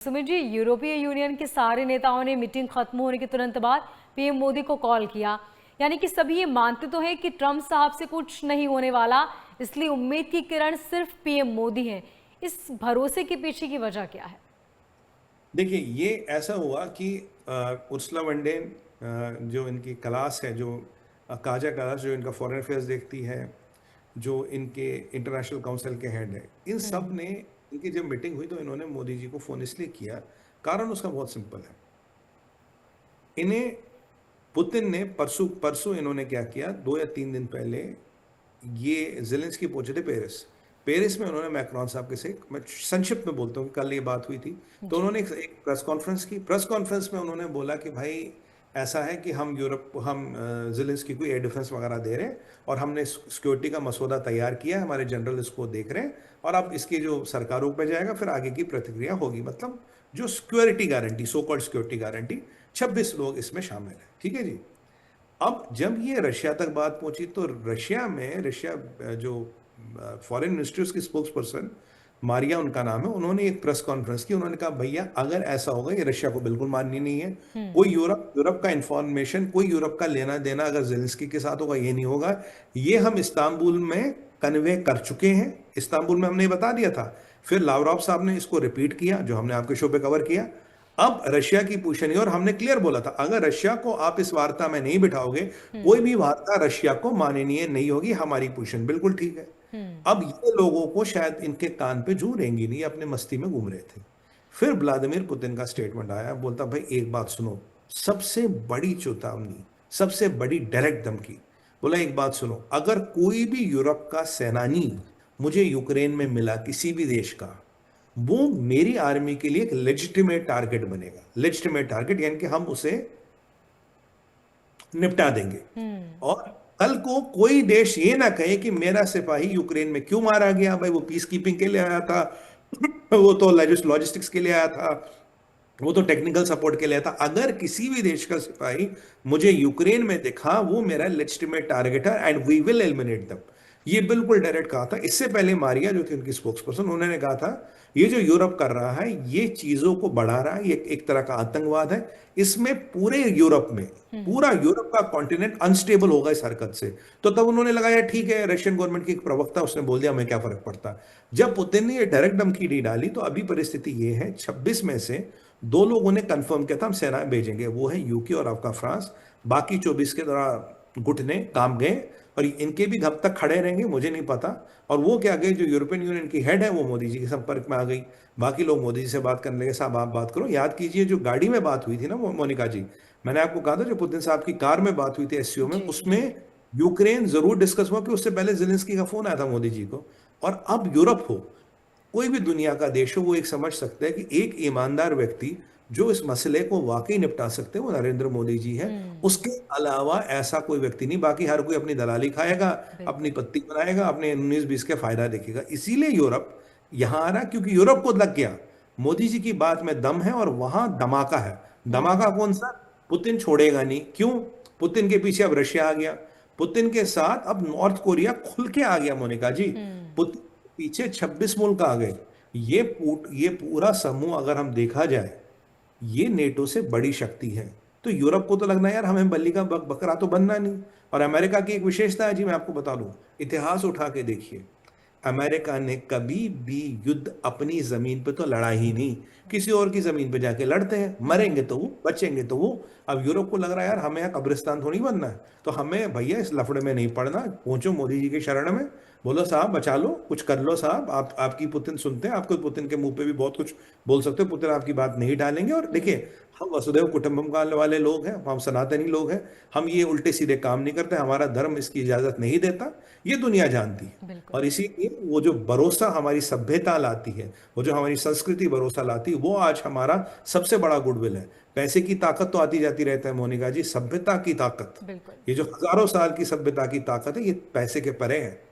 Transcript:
सुमित जी, यूरोपीय यूनियन के सारे नेताओं ने मीटिंग खत्म होने के तुरंत बाद पीएम मोदी को कॉल किया। यानी कि सभी ये मानते तो हैं कि ट्रंप साहब से कुछ नहीं होने वाला, इसलिए उम्मीद की किरण सिर्फ पीएम मोदी है। इस भरोसे के पीछे की वजह क्या है? देखिए, ये ऐसा हुआ कि उर्सुला वॉन डेर जो इनकी क्लास है, जो काजा क्लास जो इनका फॉरेन अफेयर्स देखती है, जो इनके इंटरनेशनल काउंसिल के हेड है, इन सब हम्म। ने, इनकी जब मीटिंग हुई तो इन्होंने मोदी जी को फ़ोन इसलिए किया, कारण उसका बहुत सिंपल है। इन्हें पुतिन ने परसों परसों इन्होंने क्या किया, 2 या 3 दिन पहले ये ज़ेलेंस्की पहुंचे थे पेरिस। पेरिस में उन्होंने मैक्रोन साहब के से, मैं संक्षिप्त में बोलता हूँ कि कल ये बात हुई थी, तो जी। उन्होंने एक प्रेस कॉन्फ्रेंस की। प्रेस कॉन्फ्रेंस में उन्होंने बोला कि भाई ऐसा है कि हम ज़ेलेंस्की को एयर डिफेंस वगैरह दे रहे हैं और हमने सिक्योरिटी का मसौदा तैयार किया है, हमारे जनरल इसको देख रहे हैं और अब इसकी जो सरकारों पे जाएगा फिर आगे की प्रतिक्रिया होगी। मतलब जो security guarantee, so called security guarantee, 26 लोग इसमें शामिल हैं। ठीक है जी। अब जब ये रशिया तक बात पहुंची तो रशिया जो फॉरेन मिनिस्ट्री, उसकी स्पोक्स पर्सन मारिया उनका नाम है, उन्होंने एक प्रेस कॉन्फ्रेंस की। उन्होंने कहा भैया अगर ऐसा होगा, ये रशिया को बिल्कुल माननी नहीं है। हम्म। कोई यूरोप का इंफॉर्मेशन, कोई यूरोप का लेना देना अगर जेलेंस्की के साथ होगा, ये नहीं होगा। ये हम इस्तांबुल में कन्वे कर चुके हैं, इस्तांबुल में हमने बता दिया था। फिर लावरोव साहब ने इसको रिपीट किया, जो हमने आपके शो पे कवर किया। अब रशिया की पोजीशन, और हमने क्लियर बोला था अगर रशिया को आप इस वार्ता में नहीं बिठाओगे, कोई हम्म। भी वार्ता रशिया को माननीय नहीं होगी। हमारी पोजीशन बिल्कुल ठीक है। हम्म। अब ये लोगों को शायद इनके कान पे जू रेंगी नहीं, अपने मस्ती में घूम रहे थे। फिर व्लादिमीर पुतिन का स्टेटमेंट आया, बोलता भाई एक बात सुनो, सबसे बड़ी चेतावनी, सबसे बड़ी डायरेक्ट धमकी। बोला एक बात सुनो, अगर कोई भी यूरोप का सेनानी मुझे यूक्रेन में मिला, किसी भी देश का, वो मेरी आर्मी के लिए एक लेजिटिमेट टारगेट बनेगा। लेजिटिमेट टारगेट यानी कि हम उसे निपटा देंगे। हम्म। और कल को कोई देश ये ना कहे कि मेरा सिपाही यूक्रेन में क्यों मारा गया, भाई वो पीस कीपिंग के लिए आया था, वो तो लॉजिस्टिक्स के लिए आया था, वो तो टेक्निकल सपोर्ट के लिए आया था। अगर किसी भी देश का सिपाही मुझे यूक्रेन में दिखा, वो मेरा लेजिटिमेट टारगेट है एंड वी विल एलिमिनेट दम। ये बिल्कुल डायरेक्ट कहा था। इससे पहले मारिया जो थी उनकी स्पोक्स पर्सन, उन्होंने कहा था ये जो यूरोप कर रहा है ये चीजों को बढ़ा रहा है, ये एक तरह का आतंकवाद है। इसमें पूरे यूरोप में, हम्म। पूरा यूरोप का कॉन्टिनेंट अनस्टेबल होगा इस हरकत से। तो तब उन्होंने लगाया ठीक है, रशियन गवर्नमेंट की एक प्रवक्ता, उसने बोल दिया हमें क्या फर्क पड़ता। जब पुतिन ने ये डायरेक्ट धमकी नहीं डाली तो अभी परिस्थिति ये है, 26 में से 2 लोगों ने कंफर्म किया था हम सेना भेजेंगे, वो है यूके और आपका फ्रांस। बाकी 24 के द्वारा घुटने काम गए और इनके भी कब तक खड़े रहेंगे मुझे नहीं पता। और वो क्या गए, जो यूरोपियन यूनियन की हेड है वो मोदी जी के संपर्क में आ गई। बाकी लोग मोदी जी से बात करने लगे, साहब आप बात करो। याद कीजिए जो गाड़ी में बात हुई थी ना मोनिका जी, मैंने आपको कहा था जो पुतिन साहब की कार में बात हुई थी एससीओ में, जी। उसमें यूक्रेन जरूर डिस्कस हुआ कि उससे पहले जेलेंस्की का फोन आया था मोदी जी को। और अब यूरोप हो, कोई भी दुनिया का देश हो, वो एक समझ सकता है कि एक ईमानदार व्यक्ति जो इस मसले को वाकई निपटा सकते हैं वो नरेंद्र मोदी जी हैं। हम्म। उसके अलावा ऐसा कोई व्यक्ति नहीं। बाकी हर कोई अपनी दलाली खाएगा, अपनी बिल्कुल। पत्ती बनाएगा, अपने 19-20 के फायदा देखेगा। इसीलिए यूरोप यहां आ रहा, क्योंकि यूरोप को लग गया मोदी जी की बात में दम है और वहां धमाका है। धमाका हम्म। कौन सा? पुतिन छोड़ेगा नहीं। क्यों? पुतिन के पीछे अब रशिया आ गया, पुतिन के साथ अब नॉर्थ कोरिया खुल के आ गया मोनिका जी। हम्म। पुतिन पीछे 26 मुल्क आ गए। ये पूरा समूह अगर हम देखा जाए, ये नेटो से बड़ी शक्ति है। तो यूरोप को तो लगना यार हमें बल्ली का बकरा तो बनना नहीं। और अमेरिका की एक विशेषता है जी, मैं आपको बता दूं, इतिहास उठा के देखिए, अमेरिका ने कभी भी युद्ध अपनी जमीन पे तो लड़ा ही नहीं, किसी और की जमीन पे जाके लड़ते हैं, मरेंगे तो वो, बचेंगे तो वो। अब यूरोप को लग रहा है यार हमें यहाँ कब्रिस्तान थोड़ी बनना है, तो हमें भैया इस लफड़े में नहीं पड़ना। पहुंचो मोदी जी के शरण में, बोलो साहब बचा लो, कुछ कर लो साहब। आप आपकी पुतिन सुनते हैं, आपको पुतिन के मुंह पे भी बहुत कुछ बोल सकते हो, पुतिन आपकी बात नहीं टालेंगे। और हम्म। देखिए, हम वसुधैव कुटुंबकम वाले लोग हैं, हम सनातनी लोग हैं, हम ये उल्टे सीधे काम नहीं करते, हमारा धर्म इसकी इजाजत नहीं देता, ये दुनिया जानती है। बिल्कुल। और इसीलिए वो जो भरोसा हमारी सभ्यता लाती है, वो जो हमारी संस्कृति भरोसा लाती है, वो आज हमारा सबसे बड़ा गुडविल है। पैसे की ताकत तो आती जाती रहता है मोनिका जी, सभ्यता की ताकत, बिल्कुल। ये जो हजारों साल की सभ्यता की ताकत है, ये पैसे के परे है।